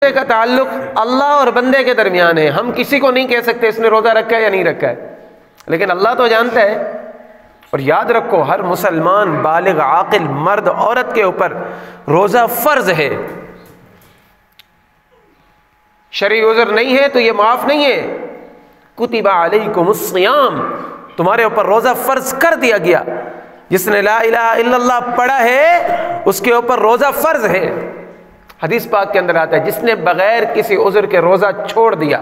کا تعلق اللہ اور بندے کے درمیان ہے. ہم کسی کو نہیں کہہ سکتے اس نے روزہ رکھا ہے یا نہیں رکھا ہے، لیکن اللہ تو جانتا ہے. اور یاد رکھو ہر مسلمان بالغ عاقل مرد عورت کے اوپر روزہ فرض ہے. شرعی عذر نہیں ہے تو یہ معاف نہیں ہے. کتب علیکم الصیام، تمہارے اوپر روزہ فرض کر دیا گیا. جس نے لا الہ الا اللہ پڑھا ہے اس کے اوپر روزہ فرض ہے. حدیث پاک کے اندر آتا ہے جس نے بغیر کسی عذر کے روزہ چھوڑ دیا،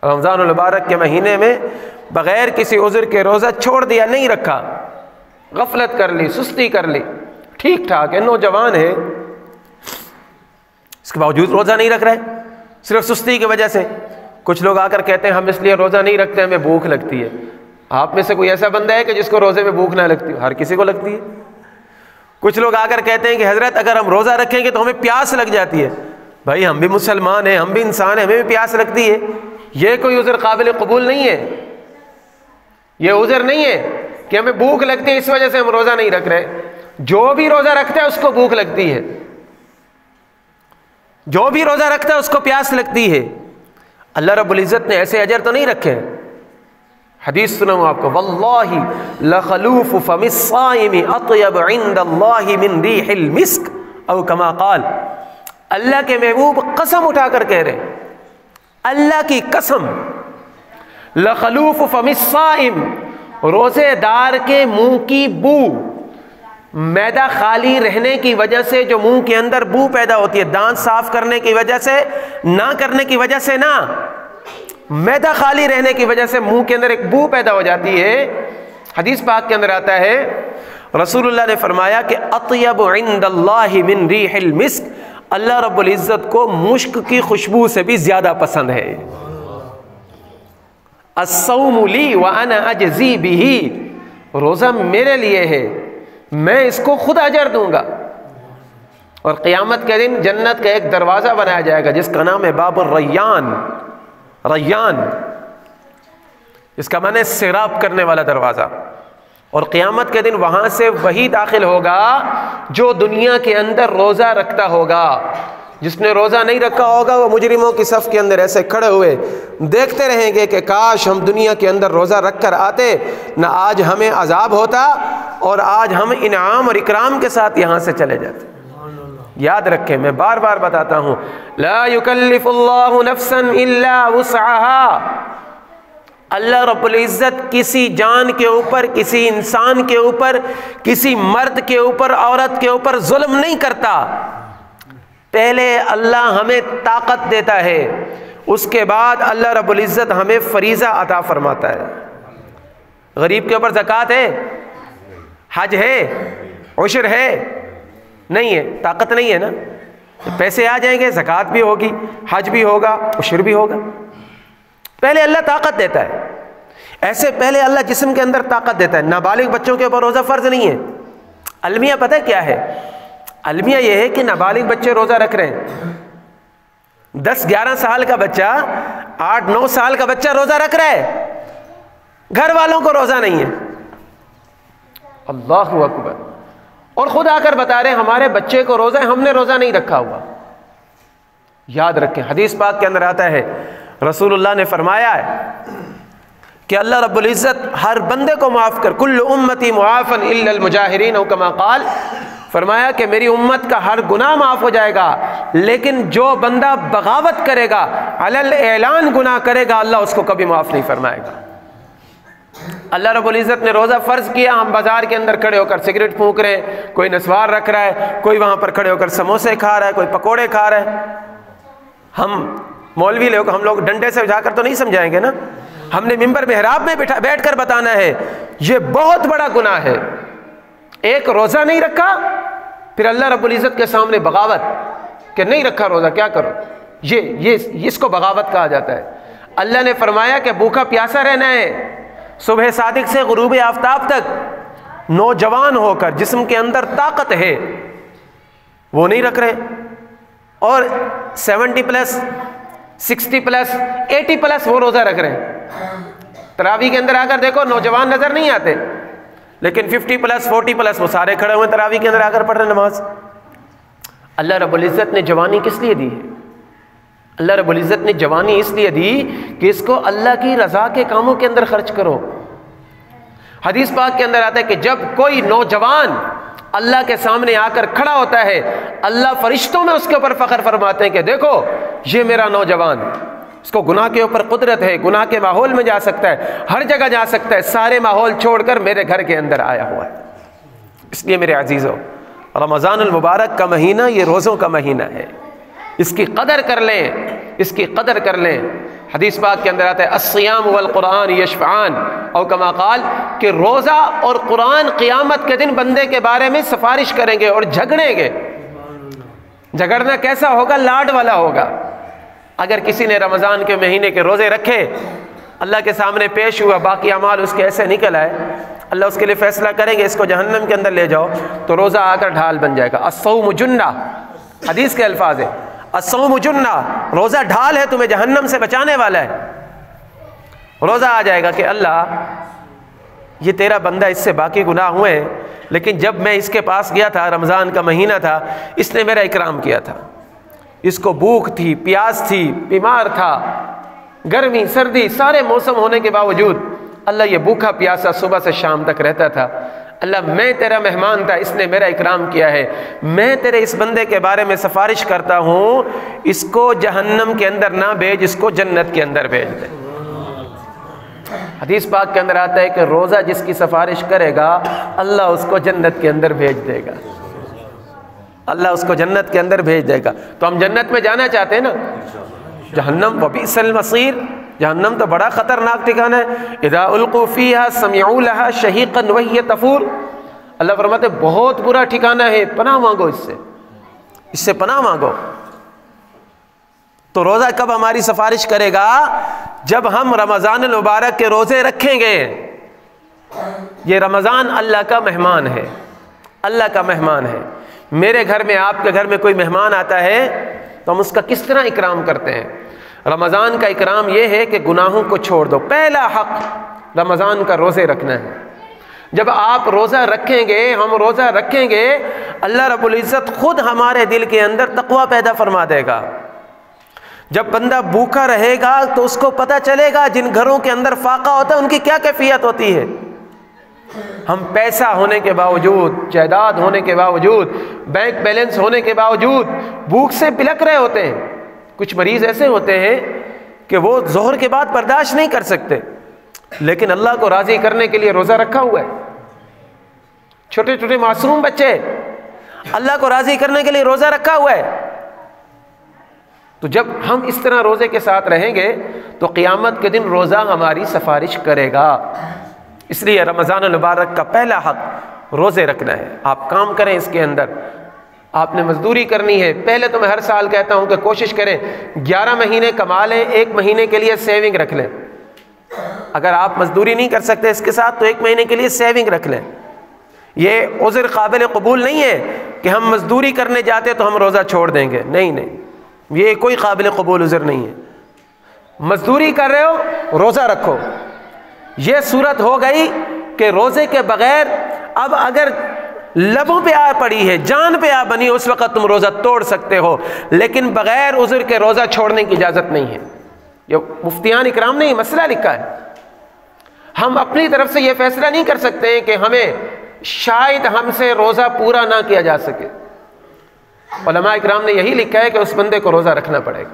رمضان المبارک کے مہینے میں بغیر کسی عذر کے روزہ چھوڑ دیا، نہیں رکھا، غفلت کر لی، سستی کر لی، ٹھیک ٹھاک ہے، نوجوان ہے، اس کے باوجود روزہ نہیں رکھ رہے صرف سستی کی وجہ سے. کچھ لوگ آ کر کہتے ہیں ہم اس لیے روزہ نہیں رکھتے ہمیں بھوک لگتی ہے. آپ میں سے کوئی ایسا بندہ ہے کہ جس کو روزے میں بھوک نہ لگتی؟ ہر کسی کو لگتی ہے. کچھ لوگ آ کر کہتے ہیں کہ حضرت اگر ہم روزہ رکھیں گے تو ہمیں پیاس لگ جاتی ہے. بھائی ہم بھی مسلمان ہیں، ہم بھی انسان ہیں، ہمیں بھی پیاس لگتی ہے. یہ کوئی عذر قابل قبول نہیں ہے. یہ عذر نہیں ہے کہ ہمیں بھوک لگتی ہے اس وجہ سے ہم روزہ نہیں رکھ رہے. جو بھی روزہ رکھتا ہے اس کو بھوک لگتی ہے، جو بھی روزہ رکھتا ہے اس کو پیاس لگتی ہے. اللہ رب العزت نے ایسے اجر تو نہیں رکھے. حدیث سناؤں آپ کو، واللہ لخلوف فم الصائم اطیب عند اللہ من ریح المسک او کما قال. اللہ کے محبوب قسم اٹھا کر کہہ رہے، اللہ کی قسم، لخلوف فم الصائم، روزے دار کے منہ کی بو، معدہ خالی رہنے کی وجہ سے جو منہ کے اندر بو پیدا ہوتی ہے، دانت صاف کرنے کی وجہ سے نہ کرنے کی وجہ سے نہ، معدہ خالی رہنے کی وجہ سے منہ کے اندر ایک بو پیدا ہو جاتی ہے. حدیث پاک کے اندر آتا ہے رسول اللہ نے فرمایا کہ اطیب عند اللہ من ریح المسک، اللہ رب العزت کو مشک کی خوشبو سے بھی زیادہ پسند ہے. الصوم لی وانا اجزی بہ، روزہ میرے لیے ہے، میں اس کو خود اجر دوں گا. اور قیامت کے دن جنت کا ایک دروازہ بنایا جائے گا جس کا نام ہے باب الریان. ریان اس کا معنی سیراب کرنے والا دروازہ. اور قیامت کے دن وہاں سے وہی داخل ہوگا جو دنیا کے اندر روزہ رکھتا ہوگا. جس نے روزہ نہیں رکھا ہوگا وہ مجرموں کی صف کے اندر ایسے کھڑے ہوئے دیکھتے رہیں گے کہ کاش ہم دنیا کے اندر روزہ رکھ کر آتے، نہ آج ہمیں عذاب ہوتا اور آج ہم انعام اور اکرام کے ساتھ یہاں سے چلے جاتے. یاد رکھیں، میں بار بار بتاتا ہوں، لا یکلف اللہ نفسا الا وسعها. اللہ رب العزت کسی جان کے اوپر، کسی انسان کے اوپر، کسی مرد کے اوپر، عورت کے اوپر ظلم نہیں کرتا. پہلے اللہ ہمیں طاقت دیتا ہے، اس کے بعد اللہ رب العزت ہمیں فریضہ عطا فرماتا ہے. غریب کے اوپر زکوٰۃ ہے، حج ہے، عشر ہے؟ نہیں ہے، طاقت نہیں ہے نا. پیسے آ جائیں گے، زکوٰۃ بھی ہوگی، حج بھی ہوگا، عشر بھی ہوگا. پہلے اللہ طاقت دیتا ہے. ایسے پہلے اللہ جسم کے اندر طاقت دیتا ہے. نابالغ بچوں کے اوپر روزہ فرض نہیں ہے. المیہ پتہ کیا ہے؟ المیہ یہ ہے کہ نابالغ بچے روزہ رکھ رہے ہیں. 10-11 سال کا بچہ، 8-9 سال کا بچہ روزہ رکھ رہا ہے، گھر والوں کو روزہ نہیں ہے. اللہ اکبر. اور خود آ کر بتا رہے ہیں ہمارے بچے کو روزہ ہے، ہم نے روزہ نہیں رکھا ہوا. یاد رکھیں، حدیث پاک کے اندر آتا ہے رسول اللہ نے فرمایا ہے کہ اللہ رب العزت ہر بندے کو معاف کر، کل امتی معافا الا المجاہرین او کما قال. فرمایا کہ میری امت کا ہر گناہ معاف ہو جائے گا، لیکن جو بندہ بغاوت کرے گا، علی الاعلان گناہ کرے گا، اللہ اس کو کبھی معاف نہیں فرمائے گا. اللہ رب العزت نے روزہ فرض کیا، ہم بازار کے اندر کھڑے ہو کر سگریٹ پھونک رہے ہیں، کوئی نسوار رکھ رہا ہے، کوئی وہاں پر کھڑے ہو کر سموسے کھا رہا ہے، کوئی پکوڑے کھا رہا ہے. ہم مولوی لوگ، ہم لوگ ڈنڈے سے اٹھا کر تو نہیں سمجھائیں گے نا. ہم نے ممبر محراب میں بیٹھ کر بتانا ہے یہ بہت بڑا گناہ ہے. ایک روزہ نہیں رکھا، پھر اللہ رب العزت کے سامنے بغاوت کہ نہیں رکھا روزہ، کیا کرو؟ یہ اس کو بغاوت کہا جاتا ہے. اللہ نے فرمایا کہ بھوکا پیاسا رہنا ہے صبح صادق سے غروب آفتاب تک، نوجوان ہو کر جسم کے اندر طاقت ہے وہ نہیں رکھ رہے، اور 70+، 60+، 80+ وہ روزہ رکھ رہے ہیں. تراویح کے اندر آ کر دیکھو نوجوان نظر نہیں آتے، لیکن 50+، 40+ وہ سارے کھڑے ہوئے تراویح کے اندر آ کر پڑھ رہے نماز. اللہ رب العزت نے جوانی کس لیے دی ہے؟ اللہ رب العزت نے جوانی اس لیے دی کہ اس کو اللہ کی رضا کے کاموں کے اندر خرچ کرو۔ حدیث پاک کے اندر آتا ہے کہ جب کوئی نوجوان اللہ کے سامنے آ کر کھڑا ہوتا ہے، اللہ فرشتوں میں اس کے اوپر فخر فرماتے ہیں کہ دیکھو یہ میرا نوجوان، اس کو گناہ کے اوپر قدرت ہے، گناہ کے ماحول میں جا سکتا ہے، ہر جگہ جا سکتا ہے، سارے ماحول چھوڑ کر میرے گھر کے اندر آیا ہوا ہے۔ اس لیے میرے عزیزو، رمضان المبارک کا مہینہ یہ روزوں کا مہینہ ہے، اس کی قدر کر لیں، اس کی قدر کر لیں۔ حدیث پاک کے اندر آتا ہے الصیام والقرآن یشفعان، اور کما قال کہ روزہ اور قرآن قیامت کے دن بندے کے بارے میں سفارش کریں گے اور جھگڑیں گے۔ جھگڑنا کیسا ہوگا؟ لاڈ والا ہوگا۔ اگر کسی نے رمضان کے مہینے کے روزے رکھے، اللہ کے سامنے پیش ہوا، باقی اعمال اس کے ایسے نکل آئے، اللہ اس کے لیے فیصلہ کریں گے اس کو جہنم کے اندر لے جاؤ، تو روزہ آ کر ڈھال بن جائے گا۔ الصوم جنہ، حدیث کے الفاظ ہے، الصوم جنہ، روزہ ڈھال ہے، تمہیں جہنم سے بچانے والا ہے۔ روزہ آ جائے گا کہ اللہ یہ تیرا بندہ، اس سے باقی گناہ ہوئے ہیں، لیکن جب میں اس کے پاس گیا تھا، رمضان کا مہینہ تھا، اس نے میرا اکرام کیا تھا، اس کو بھوک تھی، پیاس تھی، بیمار تھا، گرمی سردی سارے موسم ہونے کے باوجود اللہ یہ بھوکا پیاسا صبح سے شام تک رہتا تھا، اللہ میں تیرا مہمان تھا، اس نے میرا اکرام کیا ہے، میں تیرے اس بندے کے بارے میں سفارش کرتا ہوں، اس کو جہنم کے اندر نہ بھیج، اس کو جنت کے اندر بھیج دے۔ حدیث پاک کے اندر آتا ہے کہ روزہ جس کی سفارش کرے گا اللہ اس کو جنت کے اندر بھیج دے گا، اللہ اس کو جنت کے اندر بھیج دے گا۔ تو ہم جنت میں جانا چاہتے ہیں نا؟ جہنم وبئس المصیر، جہنم تو بڑا خطرناک ٹھکانہ ہے۔ اذا القوا فیہا سمعوا لہا شہیقا وہی تفور، اللہ فرماتے بہت برا ٹھکانہ ہے، پناہ مانگو اس سے پناہ مانگو۔ تو روزہ کب ہماری سفارش کرے گا؟ جب ہم رمضان المبارک کے روزے رکھیں گے۔ یہ رمضان اللہ کا مہمان ہے، اللہ کا مہمان ہے۔ میرے گھر میں، آپ کے گھر میں کوئی مہمان آتا ہے تو ہم اس کا کس طرح اکرام کرتے ہیں؟ رمضان کا اکرام یہ ہے کہ گناہوں کو چھوڑ دو۔ پہلا حق رمضان کا روزے رکھنا ہے۔ جب آپ روزہ رکھیں گے، ہم روزہ رکھیں گے، اللہ رب العزت خود ہمارے دل کے اندر تقویٰ پیدا فرما دے گا۔ جب بندہ بھوکا رہے گا تو اس کو پتہ چلے گا جن گھروں کے اندر فاقہ ہوتا ہے ان کی کیا کیفیت ہوتی ہے۔ ہم پیسہ ہونے کے باوجود، جائیداد ہونے کے باوجود، بینک بیلنس ہونے کے باوجود بھوک سے بلک رہے ہوتے ہیں۔ کچھ مریض ایسے ہوتے ہیں کہ وہ ظہر کے بعد برداشت نہیں کر سکتے، لیکن اللہ کو راضی کرنے کے لیے روزہ رکھا ہوا ہے۔ چھوٹے چھوٹے معصوم بچے اللہ کو راضی کرنے کے لیے روزہ رکھا ہوا ہے۔ تو جب ہم اس طرح روزے کے ساتھ رہیں گے تو قیامت کے دن روزہ ہماری سفارش کرے گا۔ اس لیے رمضان المبارک کا پہلا حق روزے رکھنا ہے۔ آپ کام کریں اس کے اندر، آپ نے مزدوری کرنی ہے۔ پہلے تو میں ہر سال کہتا ہوں کہ کوشش کریں 11 مہینے کما لیں، 1 مہینے کے لیے سیونگ رکھ لیں۔ اگر آپ مزدوری نہیں کر سکتے اس کے ساتھ تو 1 مہینے کے لیے سیونگ رکھ لیں۔ یہ عذر قابل قبول نہیں ہے کہ ہم مزدوری کرنے جاتے تو ہم روزہ چھوڑ دیں گے، نہیں نہیں، یہ کوئی قابل قبول عذر نہیں ہے۔ مزدوری کر رہے ہو، روزہ رکھو۔ یہ صورت ہو گئی کہ روزے کے بغیر اب اگر لبوں پہ آ پڑی ہے، جان پہ آ بنی، اس وقت تم روزہ توڑ سکتے ہو، لیکن بغیر عذر کے روزہ چھوڑنے کی اجازت نہیں ہے۔ یہ مفتیان اکرام نے یہ مسئلہ لکھا ہے۔ ہم اپنی طرف سے یہ فیصلہ نہیں کر سکتے کہ ہمیں شاید ہم سے روزہ پورا نہ کیا جا سکے۔ علماء اکرام نے یہی لکھا ہے کہ اس بندے کو روزہ رکھنا پڑے گا۔